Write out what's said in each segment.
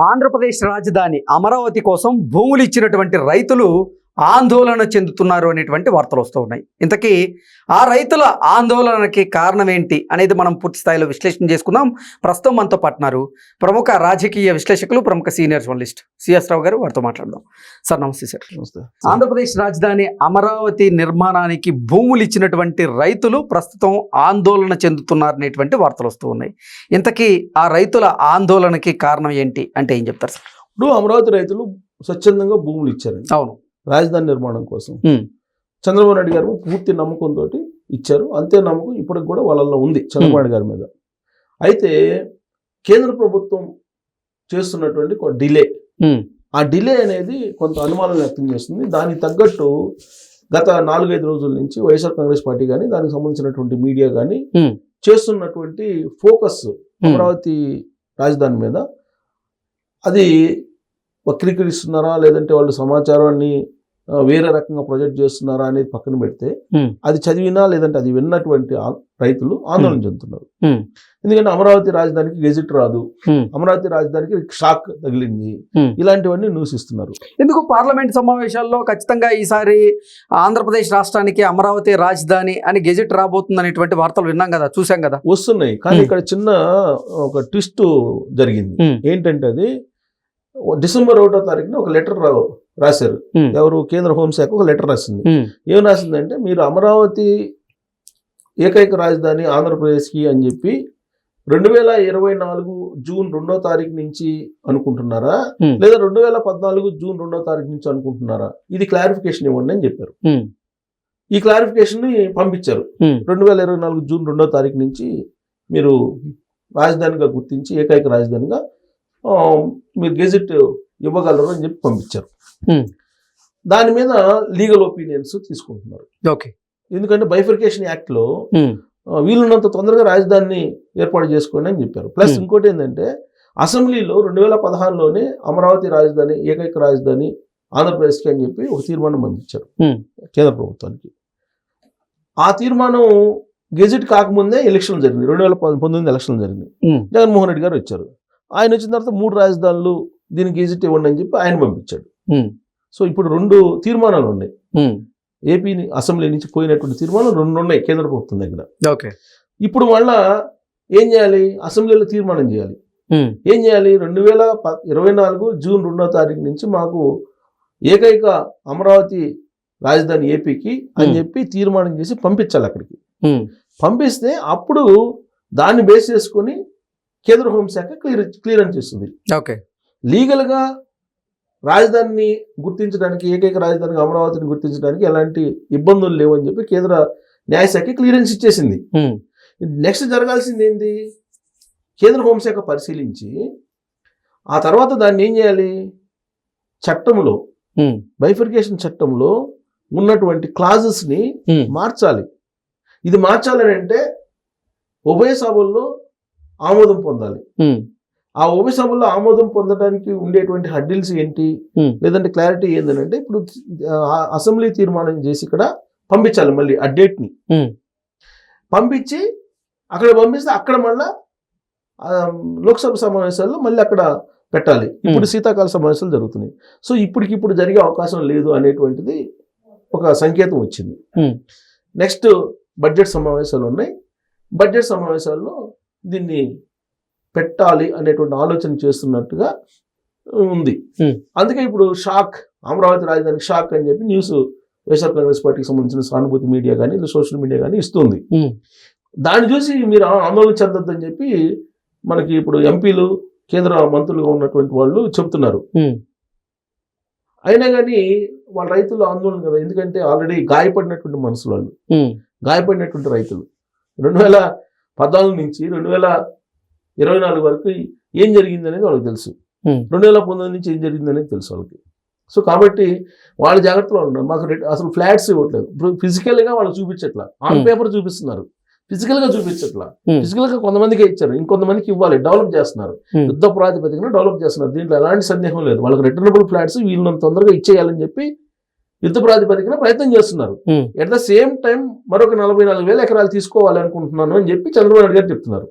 ఆంధ్రప్రదేశ్ రాజధాని అమరావతి కోసం భూములు ఇచ్చినటువంటి రైతులు ఆందోళన చెందుతున్నారు అనేటువంటి వార్తలు వస్తూ ఉన్నాయి. ఇంతకీ ఆ రైతుల ఆందోళనకి కారణం ఏంటి అనేది మనం పూర్తి స్థాయిలో విశ్లేషణ చేసుకుందాం. ప్రస్తుతం మనతో పాటున్నారు ప్రముఖ రాజకీయ విశ్లేషకులు, ప్రముఖ సీనియర్ జర్నలిస్ట్ సిఎస్ రావు గారు. వారితో మాట్లాడదాం. సార్ నమస్తే. సార్ నమస్తే. ఆంధ్రప్రదేశ్ రాజధాని అమరావతి నిర్మాణానికి భూములు ఇచ్చినటువంటి రైతులు ప్రస్తుతం ఆందోళన చెందుతున్నారు అనేటువంటి వార్తలు వస్తూ ఉన్నాయి. ఇంతకీ ఆ రైతుల ఆందోళనకి కారణం ఏంటి అంటే ఏం చెప్తారు సార్? ఇప్పుడు అమరావతి రైతులు స్వచ్ఛందంగా భూములు ఇచ్చారండి. అవును, రాజధాని నిర్మాణం కోసం చంద్రబాబు నాయుడు గారు పూర్తి నమ్మకంతో ఇచ్చారు. అంతే నమ్మకం ఇప్పటికి కూడా వాళ్ళల్లో ఉంది చంద్రబాబు నాయుడు గారి మీద. అయితే కేంద్ర ప్రభుత్వం చేస్తున్నటువంటి ఒక డిలే, ఆ డిలే అనేది కొంత అనుమానం వ్యక్తం చేస్తుంది. దానికి తగ్గట్టు గత 4-5 రోజుల నుంచి వైఎస్ఆర్ కాంగ్రెస్ పార్టీ కానీ దానికి సంబంధించినటువంటి మీడియా కానీ చేస్తున్నటువంటి ఫోకస్ అమరావతి రాజధాని మీద, అది వక్రీకరిస్తున్నారా లేదంటే వాళ్ళు సమాచారాన్ని వేరే రకంగా ప్రొజెక్ట్ చేస్తున్నారా అనేది పక్కన పెడితే, అది చదివినా లేదంటే అది విన్నటువంటి రైతులు ఆందోళన చెందుతున్నారు. ఎందుకంటే అమరావతి రాజధానికి గెజిట్ రాదు, అమరావతి రాజధానికి షాక్ తగిలింది, ఇలాంటివన్నీ న్యూస్ ఇస్తున్నారు. ఎందుకు పార్లమెంట్ సమావేశాల్లో ఖచ్చితంగా ఈసారి ఆంధ్రప్రదేశ్ రాష్ట్రానికి అమరావతి రాజధాని అని గెజిట్ రాబోతుంది అనేటువంటి వార్తలు విన్నాం కదా, చూసాం కదా, వస్తున్నాయి. కానీ ఇక్కడ చిన్న ఒక ట్విస్ట్ జరిగింది. ఏంటంటే అది డిసెంబర్ 1వ తారీఖున ఒక లెటర్ రాశారు. ఎవరు? కేంద్ర హోంశాఖ ఒక లెటర్ రాసింది. ఏం రాసిందంటే, మీరు అమరావతి ఏకైక రాజధాని ఆంధ్రప్రదేశ్కి అని చెప్పి 2024 జూన్ 2వ తారీఖు నుంచి అనుకుంటున్నారా లేదా 2014 జూన్ 2వ తారీఖు నుంచి అనుకుంటున్నారా, ఇది క్లారిఫికేషన్ ఇవ్వండి అని చెప్పారు. ఈ క్లారిఫికేషన్ ని పంపించారు. 2024 జూన్ 2వ తారీఖు నుంచి మీరు రాజధానిగా గుర్తించి ఏకైక రాజధానిగా మీరు గెజిట్ ఇవ్వగలరు అని చెప్పి పంపించారు. దాని మీద లీగల్ ఒపీనియన్స్ తీసుకుంటున్నారు. ఓకే, ఎందుకంటే బైఫర్కేషన్ యాక్ట్ లో వీలున్నంత తొందరగా రాజధానిని ఏర్పాటు చేసుకోండి అని చెప్పారు. ప్లస్ ఇంకోటి ఏంటంటే, అసెంబ్లీలో 2016లోనే అమరావతి రాజధాని ఏకైక రాజధాని ఆంధ్రప్రదేశ్కి అని చెప్పి ఒక తీర్మానం పంపించారు కేంద్ర ప్రభుత్వానికి. ఆ తీర్మానం గెజిట్ కాకముందే ఎలక్షన్లు జరిగినాయి. 2019 ఎలక్షన్లు జరిగినాయి. జగన్మోహన్ రెడ్డి గారు వచ్చారు. ఆయన వచ్చిన తర్వాత 3 రాజధానులు దీనికి గెజిట్ ఇవ్వండి అని చెప్పి ఆయన పంపించాడు. సో ఇప్పుడు 2 తీర్మానాలు ఉన్నాయి. ఏపీని అసెంబ్లీ నుంచి పోయినటువంటి తీర్మానాలు 2 ఉన్నాయి కేంద్ర ప్రభుత్వం దగ్గర. ఓకే, ఇప్పుడు మళ్ళా ఏం చేయాలి? అసెంబ్లీలో తీర్మానం చేయాలి. ఏం చేయాలి? 2024 జూన్ 2వ తారీఖు నుంచి మాకు ఏకైక అమరావతి రాజధాని ఏపీకి అని చెప్పి తీర్మానం చేసి పంపించాలి అక్కడికి. పంపిస్తే అప్పుడు దాన్ని బేస్ చేసుకొని కేంద్ర హోంశాఖ క్లియరెన్స్ చేస్తుంది. ఓకే, లీగల్గా రాజధానిని గుర్తించడానికి, ఏకైక రాజధానికి అమరావతిని గుర్తించడానికి ఎలాంటి ఇబ్బందులు లేవని చెప్పి కేంద్ర న్యాయశాఖ క్లియరెన్స్ ఇచ్చేసింది. నెక్స్ట్ జరగాల్సింది ఏంటి? కేంద్ర హోంశాఖ పరిశీలించి ఆ తర్వాత దాన్ని ఏం చేయాలి? చట్టంలో, బైఫర్కేషన్ చట్టంలో ఉన్నటువంటి క్లాజెస్ని మార్చాలి. ఇది మార్చాలని అంటే ఉభయ సభల్లో ఆమోదం పొందాలి. ఆ ఉభయ సభల్లో ఆమోదం పొందడానికి ఉండేటువంటి హడ్డిల్స్ ఏంటి, లేదంటే క్లారిటీ ఏంటంటే, ఇప్పుడు అసెంబ్లీ తీర్మానం చేసి ఇక్కడ పంపించాలి. మళ్ళీ ఆ డేట్ని పంపించి అక్కడ పంపిస్తే అక్కడ మళ్ళా లోక్సభ సమావేశాల్లో మళ్ళీ అక్కడ పెట్టాలి. ఇప్పుడు శీతాకాల సమావేశాలు జరుగుతున్నాయి. సో ఇప్పటికిప్పుడు జరిగే అవకాశం లేదు అనేటువంటిది ఒక సంకేతం వచ్చింది. నెక్స్ట్ బడ్జెట్ సమావేశాలు ఉన్నాయి. బడ్జెట్ సమావేశాల్లో దీన్ని పెట్టాలి అనేటువంటి ఆలోచన చేస్తున్నట్టుగా ఉంది. అందుకే ఇప్పుడు షాక్, అమరావతి రాజధానికి షాక్ అని చెప్పి న్యూస్ వైఎస్ఆర్ కాంగ్రెస్ పార్టీకి సంబంధించిన సానుభూతి మీడియా కానీ సోషల్ మీడియా కానీ ఇస్తుంది. దాన్ని చూసి మీరు ఆందోళన చెందొద్దని చెప్పి మనకి ఇప్పుడు ఎంపీలు, కేంద్ర మంత్రులుగా ఉన్నటువంటి వాళ్ళు చెప్తున్నారు. అయినా కానీ వాళ్ళ రైతులు ఆందోళన కదా, ఎందుకంటే ఆల్రెడీ గాయపడినటువంటి మనుషులు వాళ్ళు, గాయపడినటువంటి రైతులు. 2014 నుంచి 2024 వరకు ఏం జరిగింది అనేది వాళ్ళకి తెలుసు. 2019 నుంచి ఏం జరిగింది అనేది తెలుసు వాళ్ళకి. సో కాబట్టి వాళ్ళ జాగ్రత్తలో ఉన్నారు. మాకు అసలు ఫ్లాట్స్ ఇవ్వట్లేదు. ఫిజికల్గా వాళ్ళు చూపించట్లా, ఆన్ పేపర్ చూపిస్తున్నారు, ఫిజికల్గా చూపించట్లా. ఫిజికల్గా కొంతమందికి ఇచ్చారు, ఇంకొంతమందికి ఇవ్వాలి, డెవలప్ చేస్తున్నారు, యుద్ధ ప్రాతిపదికన డెవలప్ చేస్తున్నారు. దీంట్లో ఎలాంటి సందేహం లేదు. వాళ్ళకి రిటర్నబుల్ ఫ్లాట్స్ వీళ్ళని తొందరగా ఇచ్చేయాలని చెప్పి యుద్ధ ప్రాతిపదికన ప్రయత్నం చేస్తున్నారు. ఎట్ ద సేమ్ టైం మరొక 44,000 ఎకరాలు తీసుకోవాలి అనుకుంటున్నాను అని చెప్పి చంద్రబాబు నాయుడు గారు చెప్తున్నారు.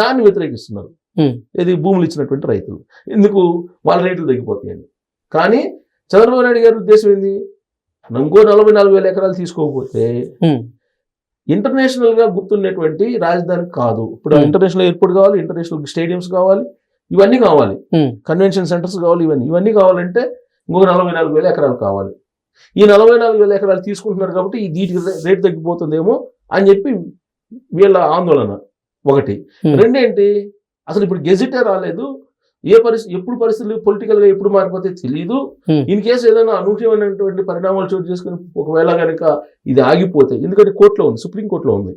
దాన్ని వ్యతిరేకిస్తున్నారు. ఇది భూములు ఇచ్చినటువంటి రైతులు. ఎందుకు? వాళ్ళ రేట్లు తగ్గిపోతాయండి. కానీ చంద్రబాబు నాయుడు గారి ఉద్దేశం ఏంది? ఇంకో 44,000 ఎకరాలు తీసుకోకపోతే ఇంటర్నేషనల్ గా గుర్తున్నటువంటి రాజధాని కాదు. ఇప్పుడు ఇంటర్నేషనల్ ఎయిర్పోర్ట్ కావాలి, ఇంటర్నేషనల్ స్టేడియంస్ కావాలి, ఇవన్నీ కావాలి, కన్వెన్షన్ సెంటర్స్ కావాలి, ఇవన్నీ కావాలంటే ఇంకొక 44,000 ఎకరాలు కావాలి. ఈ 44,000 ఎకరాలు తీసుకుంటున్నారు కాబట్టి వీటికి రేటు తగ్గిపోతుందేమో అని చెప్పి వీళ్ళ ఆందోళన ఒకటి. రెండేంటి, అసలు ఇప్పుడు గెజిటే రాలేదు, ఎప్పుడు పరిస్థితులు పొలిటికల్ గా ఎప్పుడు మారిపోతే తెలియదు. ఇన్ కేసు ఏదైనా అనూహ్యమైనటువంటి పరిణామాలు చోటు చేసుకుని ఒకవేళ కనుక ఇది ఆగిపోతే, ఎందుకంటే కోర్టులో ఉంది, సుప్రీంకోర్టులో ఉంది,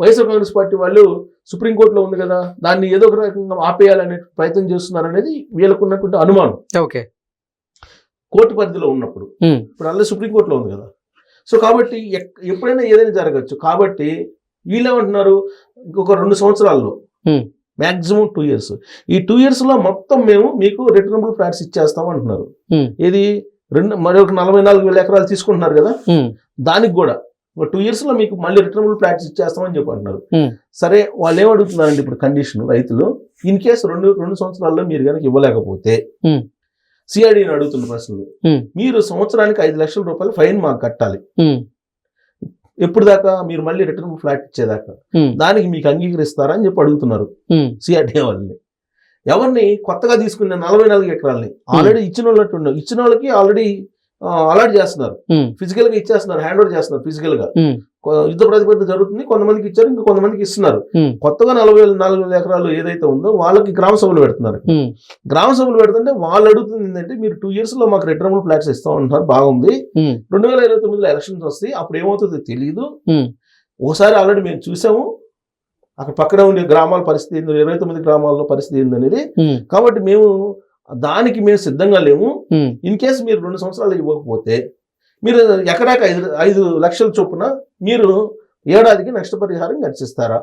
వైఎస్ఆర్ కాంగ్రెస్ పార్టీ వాళ్ళు సుప్రీంకోర్టులో ఉంది కదా, దాన్ని ఏదో ఒక రకంగా ఆపేయాలనే ప్రయత్నం చేస్తున్నారు అనేది వీళ్ళకు ఉన్నటువంటి అనుమానం. ఓకే, కోర్టు పరిధిలో ఉన్నప్పుడు. ఇప్పుడు అలా సుప్రీంకోర్టులో ఉంది కదా. సో కాబట్టి ఎప్పుడైనా ఏదైనా జరగచ్చు. కాబట్టి వీళ్ళేమంటున్నారు, ఇంకొక 2 సంవత్సరాల్లో మాక్సిమం 2 years, ఈ 2 years లో మొత్తం మేము మీకు రిటర్నబుల్ ఫ్లాట్స్ ఇచ్చేస్తాం అంటున్నారు. ఇది మరి ఒక 44,000 ఎకరాలు తీసుకుంటున్నారు కదా, దానికి కూడా ఒక 2 years లో మీకు మళ్ళీ రిటర్నబుల్ ఫ్లాట్స్ ఇచ్చేస్తామని చెప్పి అంటున్నారు. సరే, వాళ్ళు ఏమడుగుతున్నారండి ఇప్పుడు కండిషన్, రైతులు ఇన్ కేసు 2 సంవత్సరాల్లో మీరు కనుక ఇవ్వలేకపోతే సిఐడిని అడుగుతున్న ప్రశ్నలు, మీరు సంవత్సరానికి 5 లక్షల రూపాయలు ఫైన్ మాకు కట్టాలి. ఎప్పుడు దాకా? మీరు మళ్ళీ రిటర్న్ ఫ్లాట్ ఇచ్చేదాకా. దానికి మీకు అంగీకరిస్తారా అని చెప్పి అడుగుతున్నారు సిఆర్డీఏ వాళ్ళని. ఎవరిని? కొత్తగా తీసుకున్న 44 ఎకరాలని ఆల్రెడీ ఇచ్చిన వాళ్ళకి ఆల్రెడీ అలాట్ చేస్తున్నారు, ఫిజికల్ గా ఇచ్చేస్తున్నారు, హ్యాండ్ ఓవర్ చేస్తున్నారు ఫిజికల్ గా. యుద్ధ ప్రతిపత్తి జరుగుతుంది, కొంతమందికి ఇచ్చారు, ఇంకా కొంతమందికి ఇస్తున్నారు. కొత్తగా 44,000 ఎకరాలు ఏదైతే ఉందో వాళ్ళకి గ్రామ సభలు పెడుతున్నారు. గ్రామ సభలు పెడుతుంటే వాళ్ళు అడుగుతుంది ఏంటంటే, మీరు 2 years లో మాకు రిటర్నబుల్ ఫ్లాట్స్ ఇస్తాం అంటున్నారు, బాగుంది, 2029లో ఎలక్షన్స్ వస్తాయి, అప్పుడు ఏమవుతుందో తెలియదు. ఒకసారి ఆల్రెడీ మేము చూసాము అక్కడ పక్కన ఉండే గ్రామాల పరిస్థితి ఏందో, 29 గ్రామాల్లో పరిస్థితి ఏందనేది. కాబట్టి మేము దానికి సిద్ధంగా లేము. ఇన్ కేసు మీరు 2 సంవత్సరాలు ఇవ్వకపోతే మీరు ఎకరాకి 5 లక్షల చొప్పున మీరు ఏడాదికి నష్టపరిహారం ఖర్చిస్తారా?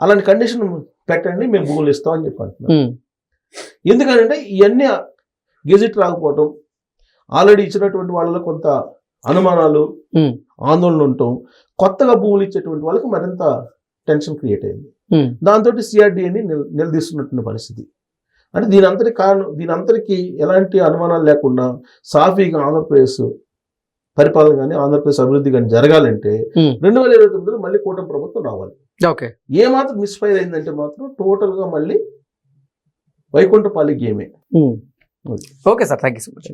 అలాంటి కండిషన్ పెట్టండి, మేము భూములు ఇస్తామని చెప్పి అంటున్నాం. ఎందుకంటే ఇవన్నీ గెజిట్ రాకపోవటం, ఆల్రెడీ ఇచ్చినటువంటి వాళ్ళలో కొంత అనుమానాలు, ఆందోళన ఉండటం, కొత్తగా భూములు ఇచ్చేటువంటి వాళ్ళకి మరింత టెన్షన్ క్రియేట్ అయింది. దాంతో సిఆర్డీఏని నిలదీస్తున్నటువంటి పరిస్థితి. అంటే దీని అంతరికి ఎలాంటి అనుమానాలు లేకుండా సాఫీగా ఆంధ్రప్రదేశ్ పరిపాలన కానీ, ఆంధ్రప్రదేశ్ అభివృద్ధి కానీ జరగాలంటే 2029లో మళ్ళీ కూటమి ప్రభుత్వం రావాలి. ఓకే, ఏ మాత్రం మిస్ఫైర్ అయిందంటే మాత్రం టోటల్ గా మళ్ళీ వైకుంఠపాలి గేమే. Okay sir, thank you so much.